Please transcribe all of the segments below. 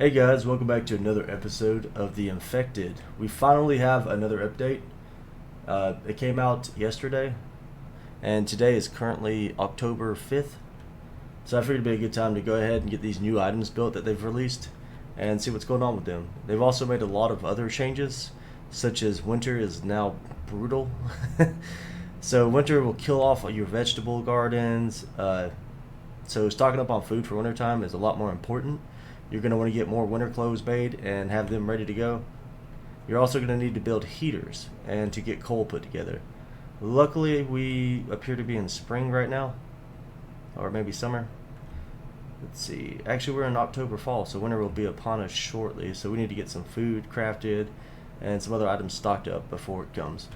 Hey guys, welcome back to another episode of The Infected. We finally have another update. It came out yesterday, and today is currently October 5th. So I figured it'd be a good time to go ahead and get these new items built that they've released and see what's going on with them. They've also made a lot of other changes, such as winter is now brutal. So winter will kill off your vegetable gardens. So stocking up on food for wintertime is a lot more important. You're going to want to get more winter clothes made and have them ready to go. You're also going to need to build heaters and to get coal put together. Luckily, we appear to be in spring right now, or maybe summer. Let's see. Actually, we're in October fall, so winter will be upon us shortly. So we need to get some food crafted and some other items stocked up before it comes.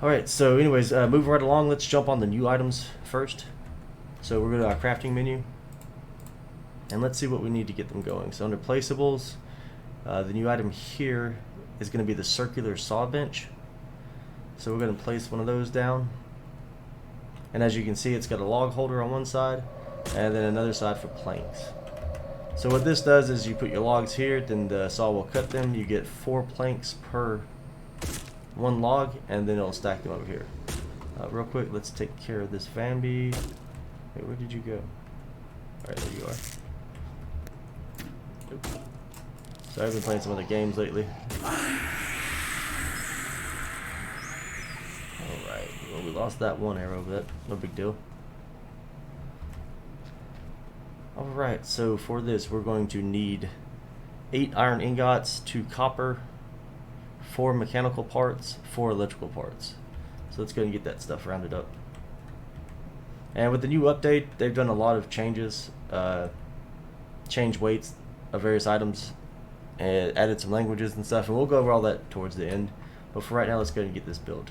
Alright, so anyways, moving right along, let's jump on the new items first. So we're going to our crafting menu. And let's see what we need to get them going. So under placeables, the new item here is going to be the circular saw bench. So we're going to place one of those down. And as you can see, it's got a log holder on one side and then another side for planks. So what this does is you put your logs here, then the saw will cut them. You get 4 planks per one log, and then it'll stack them over here. Real quick, let's take care of this Vanby. Wait, where did you go? Alright, there you are. So I've been playing some other games lately. Alright, well, we lost that one arrow, but no big deal. Alright, so for this we're going to need 8 iron ingots, 2 copper, 4 mechanical parts, 4 electrical parts. So let's go and get that stuff rounded up. And with the new update, they've done a lot of changes, changed weights of various items, and added some languages and stuff, and we'll go over all that towards the end. But for right now, let's go ahead and get this built.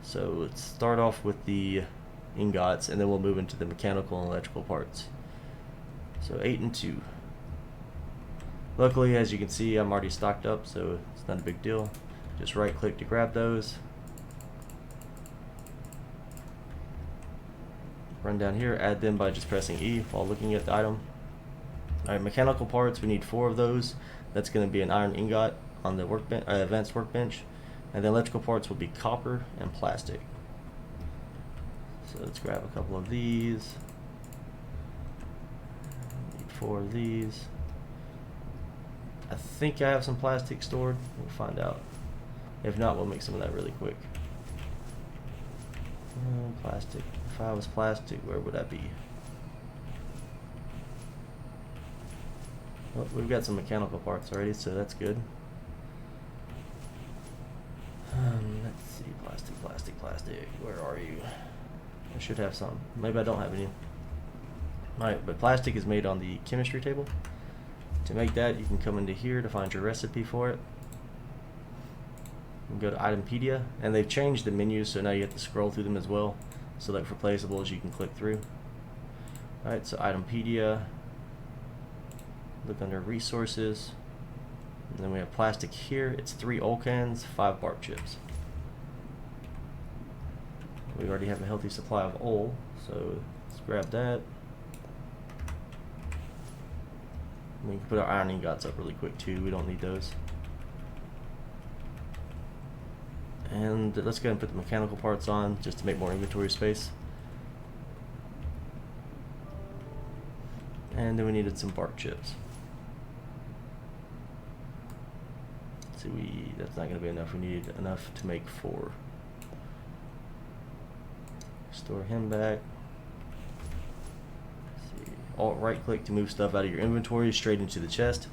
So let's start off with the ingots, and then we'll move into the mechanical and electrical parts. So 8 and 2. Luckily, as you can see, I'm already stocked up, so it's not a big deal. Just right click to grab those. Run down here, add them by just pressing E while looking at the item. Alright, mechanical parts, we need 4 of those. That's going to be an iron ingot on the workbench, advanced workbench. And the electrical parts will be copper and plastic. So let's grab a couple of these. Need 4 of these. I think I have some plastic stored. We'll find out. If not, we'll make some of that really quick. Plastic. If I was plastic, where would I be? Well, we've got some mechanical parts already, so that's good. Let's see, plastic. Where are you? I should have some. Maybe I don't have any. Alright, but plastic is made on the chemistry table. To make that, you can come into here to find your recipe for it. You can go to Itempedia, and they've changed the menus, so now you have to scroll through them as well. So like for placeables, you can click through. Alright, so Itempedia. Look under resources, and then we have plastic here. It's 3 oil cans, 5 bark chips. We already have a healthy supply of oil, so let's grab that. And we can put our iron ingots up really quick too. We don't need those. And let's go ahead and put the mechanical parts on just to make more inventory space. And then we needed some bark chips. That's not going to be enough. We need enough to make 4. Store him back. Let's see. Alt right click to move stuff out of your inventory straight into the chest.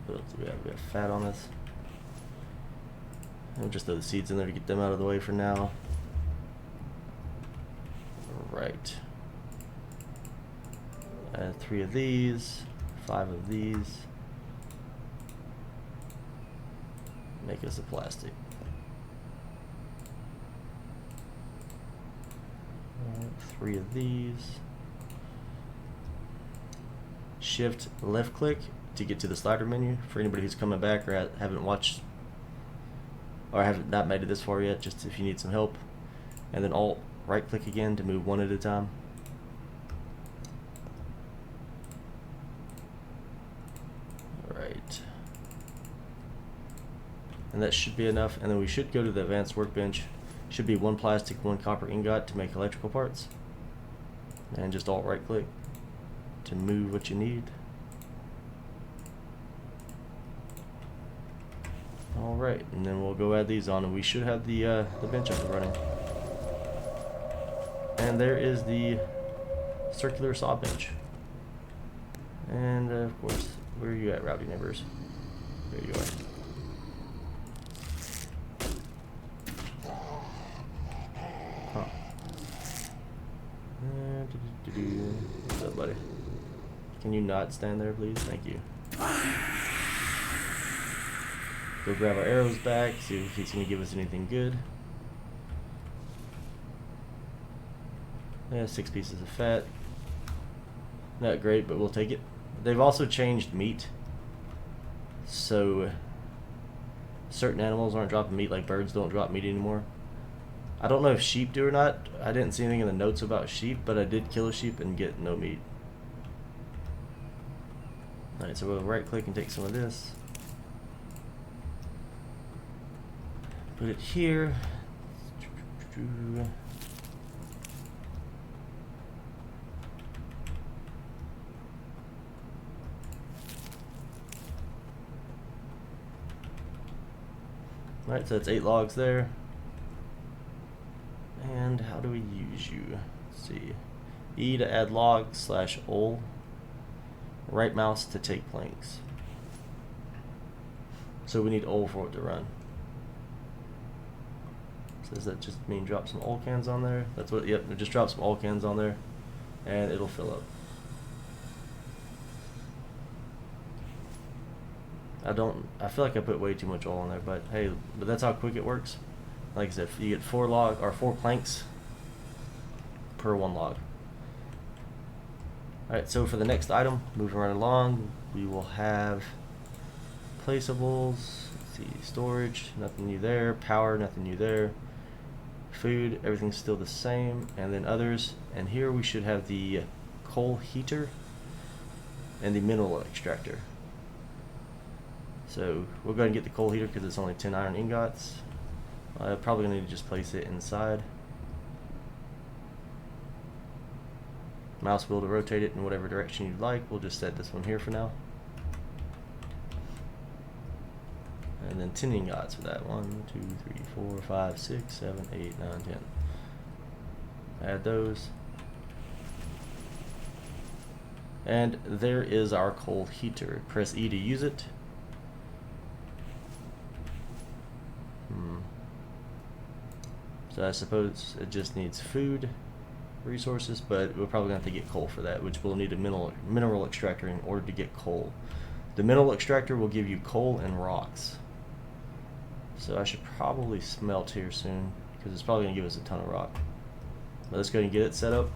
What else do we have? We have fat on us. We'll just throw the seeds in there to get them out of the way for now. Right. Add 3 of these. 5 of these. Make us a plastic. 3 of these. Shift left click to get to the slider menu for anybody who's coming back or haven't watched or haven't not made it this far yet, just if you need some help. And then Alt right click again to move one at a time. And that should be enough. And then we should go to the advanced workbench. Should be 1 plastic, 1 copper ingot to make electrical parts. And just alt right click to move what you need. Alright, and then we'll go add these on, and we should have the bench up and running. And there is the circular saw bench. And of course, where are you at, rowdy neighbors? There you are. Huh. What's up, buddy? Can you not stand there, please? Thank you. Go grab our arrows back, see if he's going to give us anything good. Yeah, 6 pieces of fat. Not great, but we'll take it. They've also changed meat. So, certain animals aren't dropping meat, like birds don't drop meat anymore. I don't know if sheep do or not. I didn't see anything in the notes about sheep, but I did kill a sheep and get no meat. Alright, so we'll right click and take some of this. Put it here. Alright, so that's 8 logs there. And how do we use you? Let's see. E to add log / ol. Right mouse to take planks. So we need ol for it to run. So does that just mean drop some ol cans on there? That's what, yep, just drop some ol cans on there and it'll fill up. I feel like I put way too much ol on there, but hey, that's how quick it works. Like I said, you get 4 planks per 1 log. Alright, so for the next item, moving right along, we will have placeables. Let's see, storage, nothing new there. Power, nothing new there. Food, everything's still the same. And then others, and here we should have the coal heater and the mineral extractor. So we'll go ahead and get the coal heater because it's only 10 iron ingots. Probably gonna need to just place it inside. Mouse wheel to rotate it in whatever direction you'd like. We'll just set this one here for now. And then 10 ingots for that. 1, 2, 3, 4, 5, 6, 7, 8, 9, 10. Add those. And there is our coal heater. Press E to use it. So I suppose it just needs food resources, but we're probably going to have to get coal for that, which we'll need a mineral extractor in order to get coal. The mineral extractor will give you coal and rocks. So I should probably smelt here soon, because it's probably going to give us a ton of rock. But let's go ahead and get it set up.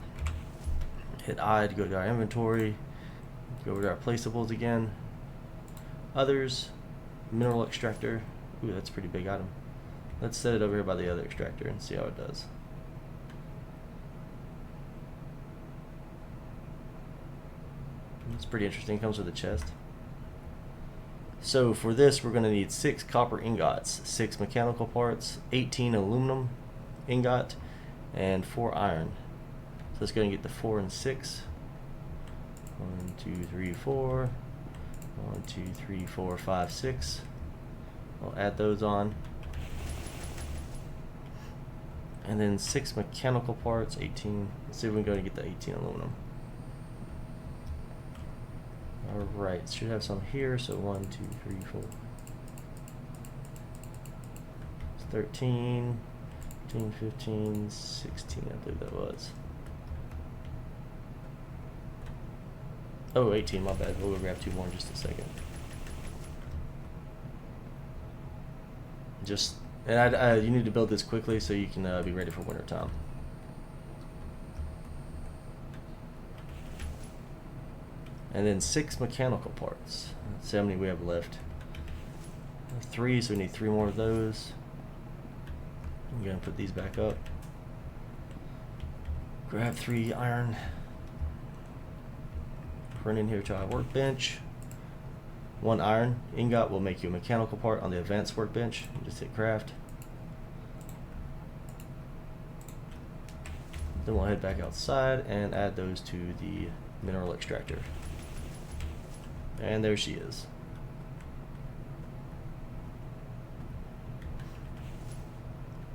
Hit I to go to our inventory. Go over to our placeables again. Others, mineral extractor. Ooh, that's a pretty big item. Let's set it over here by the other extractor and see how it does. It's pretty interesting. It comes with a chest. So for this, we're going to need 6 copper ingots, 6 mechanical parts, 18 aluminum ingot, and 4 iron. So let's go and get the 4 and 6. 1, 2, 3, 4. 1, 2, 3, 4, 5, 6. We'll add those on. And then 6 mechanical parts, 18. Let's see if we can go and get the 18 aluminum. Alright, should have some here, so 1, 2, 3, 4. It's 13, 14, 15, 16, I believe that was. Oh, 18, my bad. We'll go grab 2 more in just a second. And you need to build this quickly so you can be ready for winter time. And then 6 mechanical parts. Let's see how many we have left. 3, so we need 3 more of those. I'm gonna put these back up. Grab 3 iron. Run in here to our workbench. 1 iron ingot will make you a mechanical part on the advanced workbench. You just hit craft. Then we'll head back outside and add those to the mineral extractor. And there she is.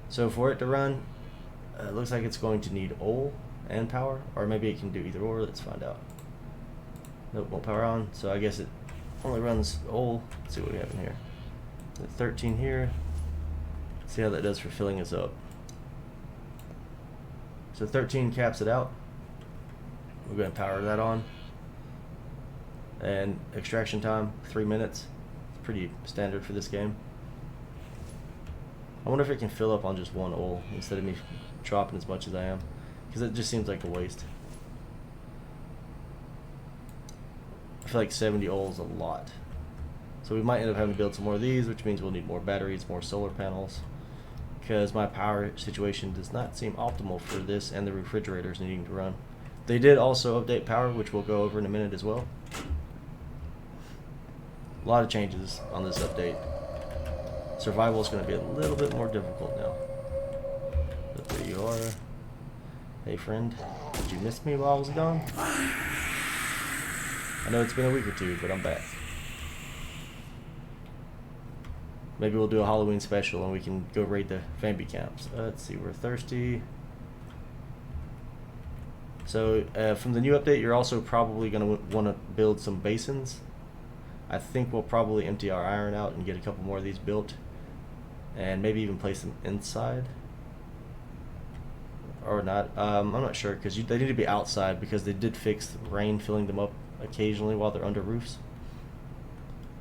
So for it to run, it looks like it's going to need oil and power, or maybe it can do either or. Let's find out. Nope, won't power on, so I guess it only runs oil. Let's see what we have in here. 13 here. See how that does for filling us up. So 13 caps it out. We're going to power that on. And extraction time, 3 minutes. It's pretty standard for this game. I wonder if it can fill up on just 1 oil instead of me dropping as much as I am, because it just seems like a waste. I feel like 70 oil is a lot. So we might end up having to build some more of these, which means we'll need more batteries, more solar panels, because my power situation does not seem optimal for this and the refrigerators needing to run. They did also update power, which we'll go over in a minute as well. A lot of changes on this update. Survival is going to be a little bit more difficult now. But there you are. Hey friend, did you miss me while I was gone? I know it's been a week or two, but I'm back. Maybe we'll do a Halloween special and we can go raid the Famby camps. Let's see, we're thirsty. So from the new update, you're also probably going to want to build some basins. I think we'll probably empty our iron out and get a couple more of these built. And maybe even place them inside. Or not. I'm not sure, because they need to be outside, because they did fix rain filling them up occasionally while they're under roofs.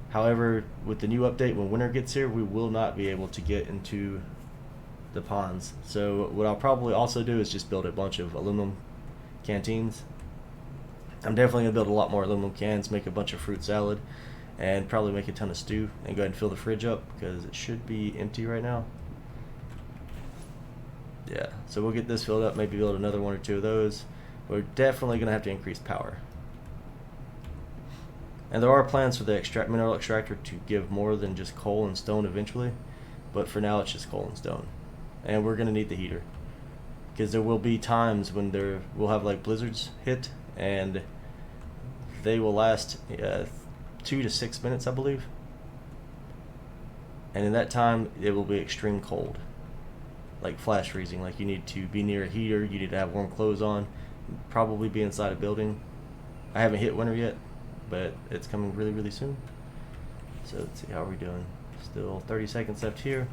However, with the new update, when winter gets here, we will not be able to get into the ponds. So what I'll probably also do is just build a bunch of aluminum canteens. I'm definitely going to build a lot more aluminum cans, make a bunch of fruit salad, and probably make a ton of stew, and go ahead and fill the fridge up, because it should be empty right now. Yeah, so we'll get this filled up, maybe build another 1 or 2 of those. We're definitely going to have to increase power. And there are plans for the mineral extractor to give more than just coal and stone eventually, but for now it's just coal and stone. And we're going to need the heater, because there will be times when we'll have like blizzards hit, and they will last 2 to 6 minutes, I believe. And in that time, it will be extreme cold, like flash freezing. Like you need to be near a heater, you need to have warm clothes on, probably be inside a building. I haven't hit winter yet, but it's coming really, really soon. So let's see, how are we doing? Still 30 seconds left here.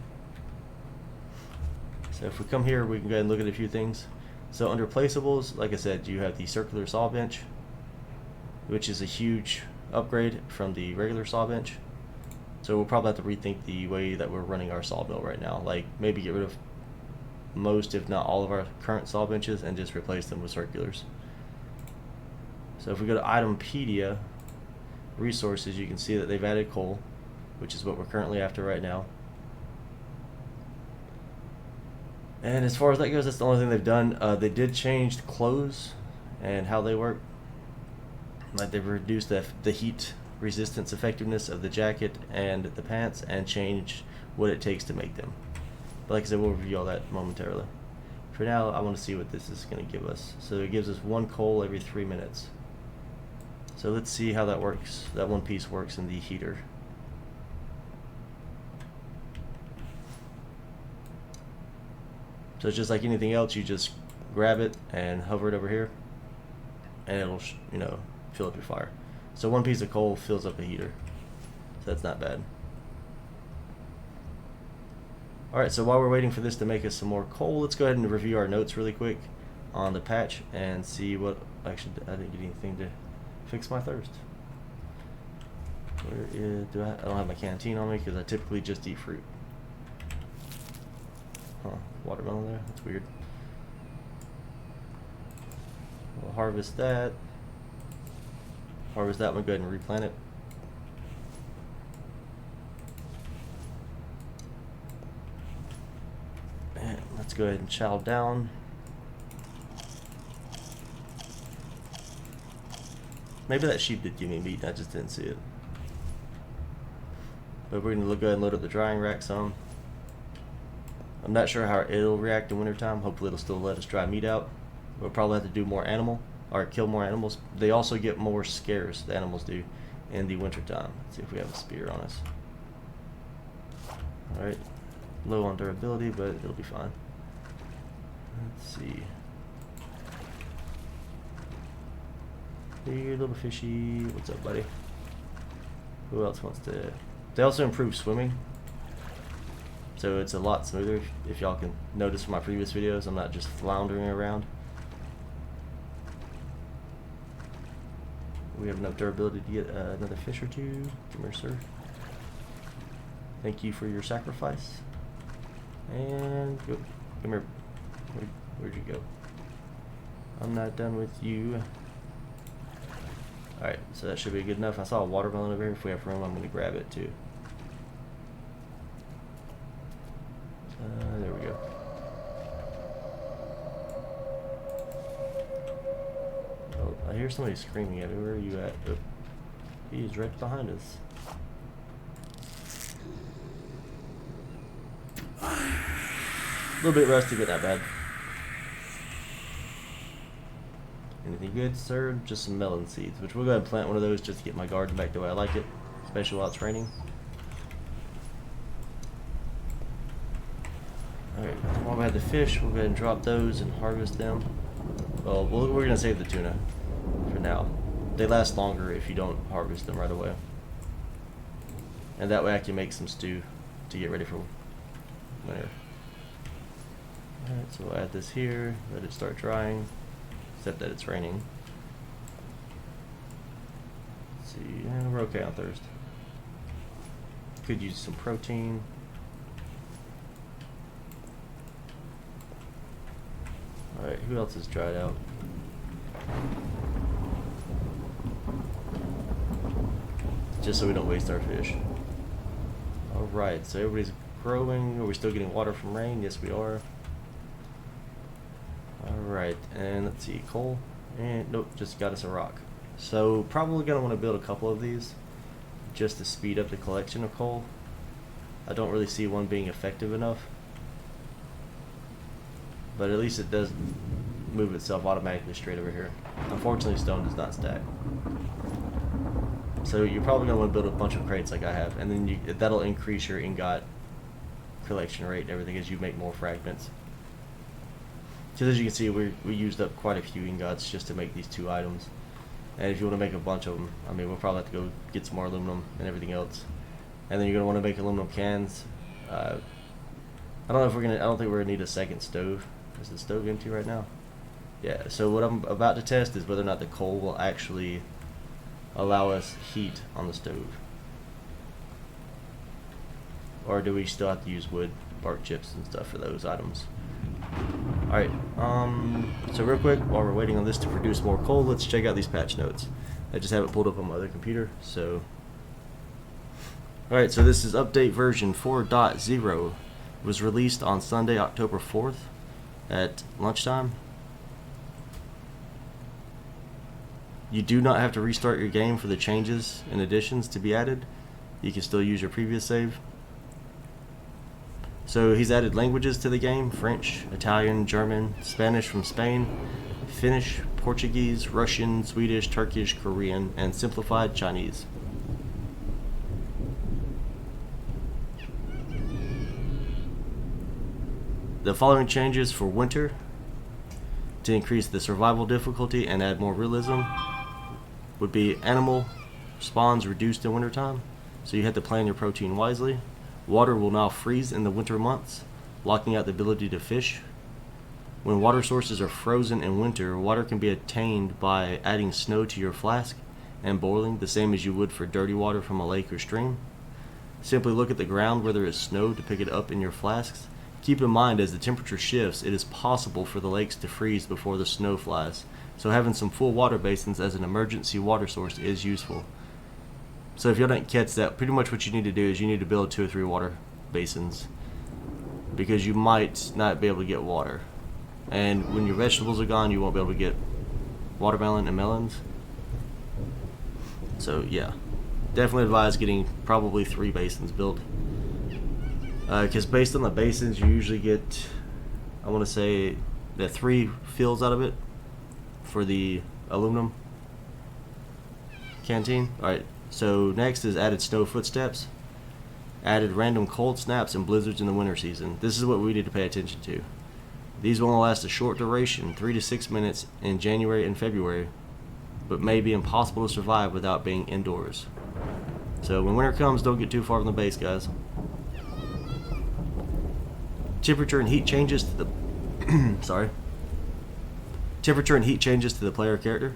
So if we come here, we can go ahead and look at a few things. So under placeables, like I said, you have the circular saw bench, which is a huge upgrade from the regular saw bench. So we'll probably have to rethink the way that we're running our sawmill right now. Like maybe get rid of most, if not all, of our current saw benches and just replace them with circulars. So if we go to Itempedia, resources, you can see that they've added coal, which is what we're currently after right now. And as far as that goes, that's the only thing they've done. They did change clothes and how they work. Like they've reduced the heat resistance effectiveness of the jacket and the pants, and changed what it takes to make them. But like I said, we'll review all that momentarily. For now, I want to see what this is going to give us. So it gives us 1 coal every 3 minutes. So let's see how that works. That one piece works in the heater. So it's just like anything else. You just grab it and hover it over here, and it'll, fill up your fire. So 1 piece of coal fills up a heater. So that's not bad. Alright, so while we're waiting for this to make us some more coal, let's go ahead and review our notes really quick on the patch and see what... Actually, I didn't get anything to fix my thirst. Where is... I don't have my canteen on me because I typically just eat fruit. Huh, watermelon there? That's weird. We'll harvest that. Harvest that one, go ahead and replant it. And let's go ahead and chow down. Maybe that sheep did give me meat, I just didn't see it. But we're going to go ahead and load up the drying rack some. I'm not sure how it'll react in wintertime. Hopefully it'll still let us dry meat out. We'll probably have to do more animal, or kill more animals. They also get more scarce, the animals do, in the wintertime. Let's see if we have a spear on us. Alright, low on durability, but it'll be fine. Let's see. Here, little fishy. What's up, buddy? Who else wants to... They also improve swimming. So it's a lot smoother, if y'all can notice from my previous videos. I'm not just floundering around. We have enough durability to get another fish or two. Come here, sir. Thank you for your sacrifice. And go. Come here. Where'd you go? I'm not done with you. Alright, so that should be good enough. I saw a watermelon over here. If we have room, I'm going to grab it too. There we go. Oh, I hear somebody screaming at me. Where are you at? Oh, he's right behind us. A little bit rusty, but not bad. Anything good, sir? Just some melon seeds, which we'll go ahead and plant one of those just to get my garden back the way I like it, especially while it's raining. Alright, while we have the fish, we'll go ahead and drop those and harvest them. Well, we're going to save the tuna for now. They last longer if you don't harvest them right away. And that way I can make some stew to get ready for winter. Alright, so we'll add this here, let it start drying, except that it's raining. Let's see, yeah, we're okay on thirst. Could use some protein. Alright, who else is dried out? Just so we don't waste our fish. Alright, so everybody's growing. Are we still getting water from rain? Yes, we are. Alright, and let's see, coal. And nope, just got us a rock. So, probably going to want to build a couple of these just to speed up the collection of coal. I don't really see one being effective enough. But at least it does move itself automatically straight over here. Unfortunately, stone does not stack. So you're probably going to want to build a bunch of crates like I have, and then that'll increase your ingot collection rate and everything as you make more fragments. Because as you can see, we used up quite a few ingots just to make these two items. And if you want to make a bunch of them, I mean, we'll probably have to go get some more aluminum and everything else. And then you're going to want to make aluminum cans. I don't know if we're going to, I don't think we're going to need a second stove. Is the stove empty right now? Yeah, so what I'm about to test is whether or not the coal will actually allow us heat on the stove. Or do we still have to use wood, bark chips, and stuff for those items? Alright, so real quick, while we're waiting on this to produce more coal, let's check out these patch notes. I just have it pulled up on my other computer, so... Alright, so this is update version 4.0. It was released on Sunday, October 4th at lunchtime. You do not have to restart your game for the changes and additions to be added. You can still use your previous save. So he's added languages to the game: French, Italian, German, Spanish from Spain, Finnish, Portuguese, Russian, Swedish, Turkish, Korean, and simplified Chinese. The following changes for winter to increase the survival difficulty and add more realism would be: animal spawns reduced in wintertime, so you have to plan your protein wisely. Water will now freeze in the winter months, blocking out the ability to fish. When water sources are frozen in winter, water can be obtained by adding snow to your flask and boiling, the same as you would for dirty water from a lake or stream. Simply look at the ground where there is snow to pick it up in your flasks. Keep in mind, as the temperature shifts, it is possible for the lakes to freeze before the snow flies, so having some full water basins as an emergency water source is useful. So if you don't catch that, pretty much what you need to do is you need to build 2 or 3 water basins, because you might not be able to get water. And when your vegetables are gone, you won't be able to get watermelon and melons. So yeah, definitely advise getting probably 3 basins built. Because based on the basins, you usually get, I want to say, the 3 fills out of it for the aluminum canteen. Alright, so next is added snow footsteps. Added random cold snaps and blizzards in the winter season. This is what we need to pay attention to. These will only last a short duration, 3 to 6 minutes in January and February, but may be impossible to survive without being indoors. So when winter comes, don't get too far from the base, guys. Temperature and heat changes to the Temperature and heat changes to the player character.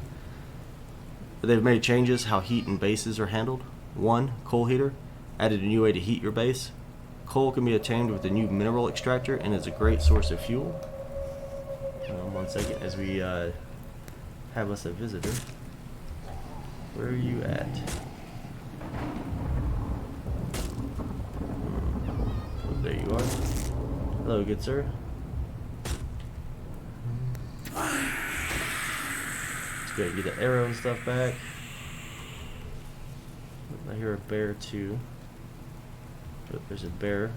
They've made changes how heat and bases are handled. 1. Coal heater. Added a new way to heat your base. Coal can be obtained with the new mineral extractor and is a great source of fuel. 1 second as we have us a visitor. Where are you at? Oh, there you are. Hello, good sir. Let's go get the arrow and stuff back. I hear a bear too. Oh, there's a bear.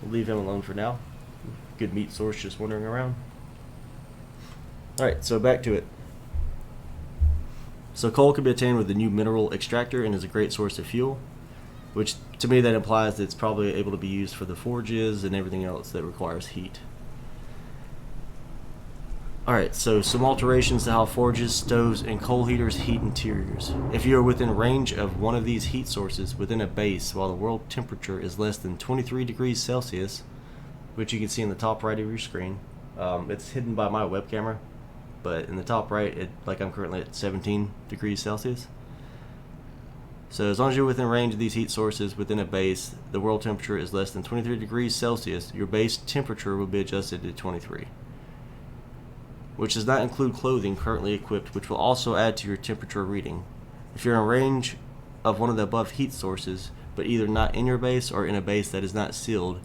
We'll leave him alone for now. Good meat source just wandering around. Alright, so back to it. So coal can be obtained with the new mineral extractor and is a great source of fuel, which to me that implies that it's probably able to be used for the forges and everything else that requires heat. Alright, so some alterations to how forges, stoves, and coal heaters heat interiors. If you are within range of one of these heat sources within a base while the world temperature is less than 23 degrees Celsius, which you can see in the top right of your screen, it's hidden by my web camera, but in the top right, like I'm currently at 17 degrees Celsius. So as long as you're within range of these heat sources within a base, the world temperature is less than 23 degrees Celsius, your base temperature will be adjusted to 23. Which does not include clothing currently equipped, which will also add to your temperature reading. If you're in range of one of the above heat sources, but either not in your base or in a base that is not sealed,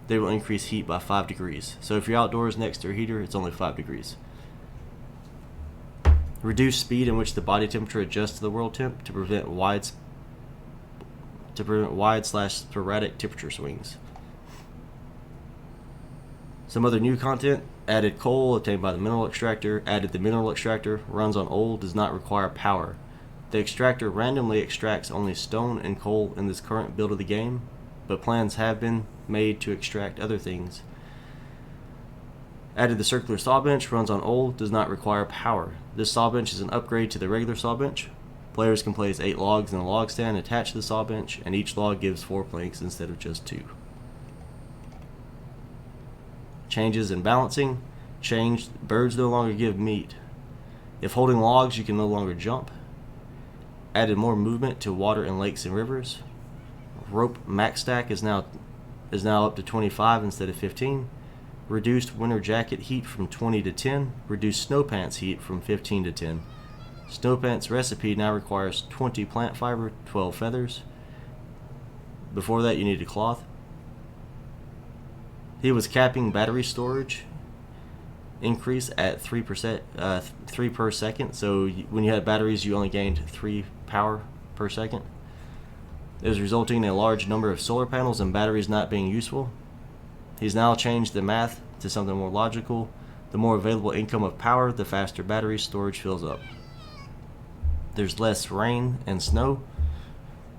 they will increase heat by 5 degrees. So if you're outdoors next to a heater, it's only 5 degrees. Reduce speed in which the body temperature adjusts to the world temp to prevent wide/sporadic temperature swings. Some other new content: added coal obtained by the mineral extractor. Added the mineral extractor, runs on oil, does not require power. The extractor randomly extracts only stone and coal in this current build of the game, but plans have been made to extract other things. Added the circular saw bench, runs on oil, does not require power. This saw bench is an upgrade to the regular saw bench. Players can place 8 logs in a log stand attached to the saw bench, and each log gives 4 planks instead of just 2. Changes in balancing. Changed, birds no longer give meat. If holding logs, you can no longer jump. Added more movement to water in lakes and rivers. Rope max stack is now up to 25 instead of 15. Reduced winter jacket heat from 20 to 10. Reduced snow pants heat from 15 to 10. Snow pants recipe now requires 20 plant fiber, 12 feathers. Before that, you needed cloth. He was capping battery storage increase at 3%, 3 per second. So when you had batteries, you only gained 3 power per second. It was resulting in a large number of solar panels and batteries not being useful. He's now changed the math to something more logical. The more available income of power, the faster battery storage fills up. There's less rain and snow.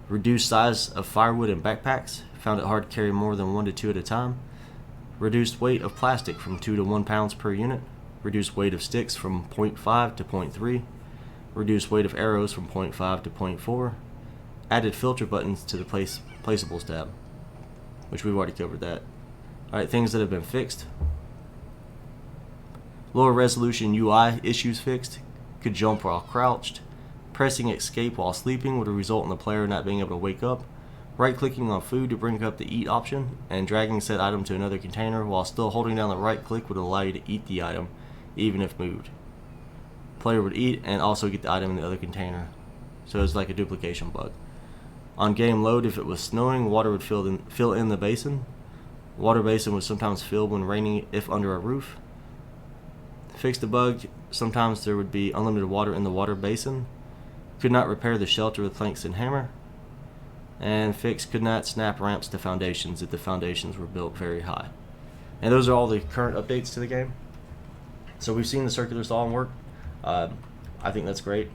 Reduced size of firewood and backpacks. Found it hard to carry more than 1 to 2 at a time. Reduced weight of plastic from 2 to 1 pounds per unit. Reduced weight of sticks from 0.5 to 0.3. Reduced weight of arrows from 0.5 to 0.4. Added filter buttons to the placeables tab, which we've already covered that. Alright, things that have been fixed. Lower resolution UI issues fixed. Could jump while crouched. Pressing escape while sleeping would result in the player not being able to wake up. Right-clicking on food to bring up the eat option, and dragging said item to another container while still holding down the right click would allow you to eat the item, even if moved. Player would eat and also get the item in the other container, so it's like a duplication bug. On game load, if it was snowing, water would fill in the basin. Water basin was sometimes filled when raining if under a roof. Fix the bug, sometimes there would be unlimited water in the water basin. Could not repair the shelter with planks and hammer. And fix could not snap ramps to foundations if the foundations were built very high. And those are all the current updates to the game. So we've seen the circular saw work. I think that's great.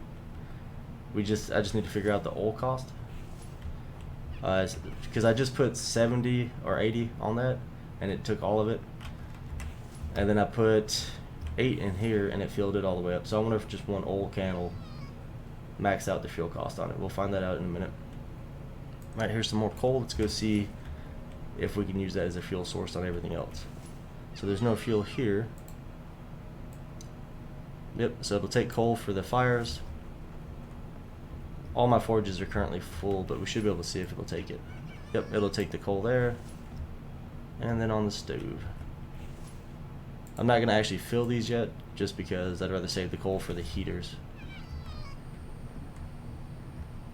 I just need to figure out the oil cost. Because I just put 70 or 80 on that, and it took all of it. And then I put 8 in here, and it filled it all the way up. So I wonder if just one oil can will max out the fuel cost on it. We'll find that out in a minute. All right, here's some more coal. Let's go see if we can use that as a fuel source on everything else. So there's no fuel here. Yep, so it'll take coal for the fires. All my forges are currently full, but we should be able to see if it'll take it. Yep, it'll take the coal there. And then on the stove. I'm not going to actually fill these yet, just because I'd rather save the coal for the heaters.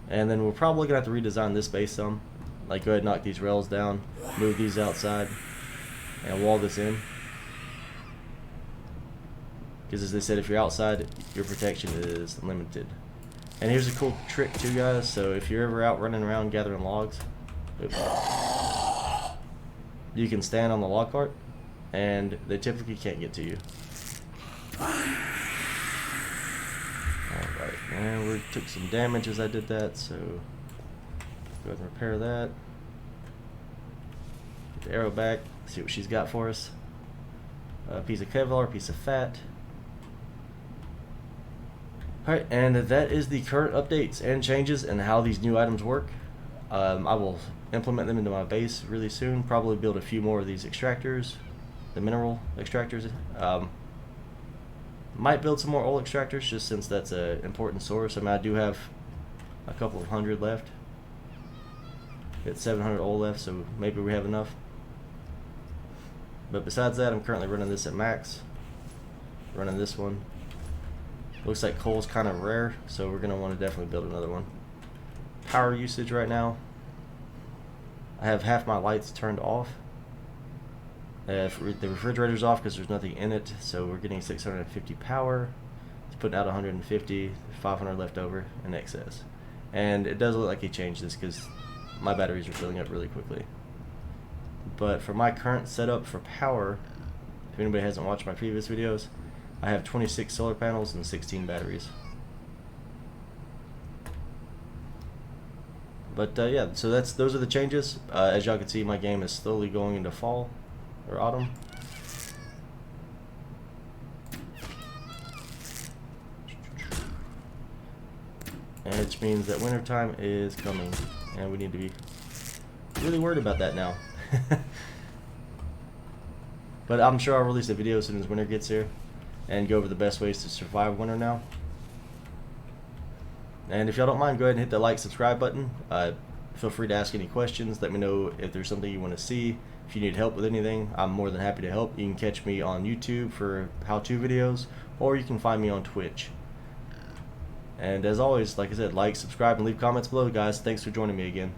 And then we're probably going to have to redesign this base some. Like, go ahead and knock these rails down, move these outside, and wall this in. Because as they said, if you're outside, your protection is limited. And here's a cool trick too, guys. So if you're ever out running around gathering logs, you can stand on the log cart, and they typically can't get to you. Alright, and we took some damage as I did that, so go ahead and repair that. Get the arrow back, see what she's got for us. A piece of Kevlar, a piece of fat. Alright, and that is the current updates and changes and how these new items work. I will implement them into my base really soon. Probably build a few more of these extractors, the mineral extractors. Might build some more oil extractors just since that's an important source. I mean, I do have a couple of hundred left. Got 700 oil left, so maybe we have enough. But besides that, I'm currently running this at max. Running this one. Looks like coal's kind of rare, so we're going to want to definitely build another one. Power usage right now. I have half my lights turned off. The refrigerator's off because there's nothing in it, so we're getting 650 power. It's putting out 150, 500 left over in excess. And it does look like he changed this because my batteries are filling up really quickly. But for my current setup for power, if anybody hasn't watched my previous videos, I have 26 solar panels and 16 batteries. But yeah, so those are the changes. As y'all can see, my game is slowly going into fall or autumn. And which means that wintertime is coming, and we need to be really worried about that now. But I'm sure I'll release a video as soon as winter gets here and go over the best ways to survive winter now. And if y'all don't mind, go ahead and hit the like, subscribe button. Feel free to ask any questions. Let me know if there's something you want to see. If you need help with anything, I'm more than happy to help. You can catch me on YouTube for how-to videos, or you can find me on Twitch. And as always, like I said, like, subscribe, and leave comments below, guys. Thanks for joining me again.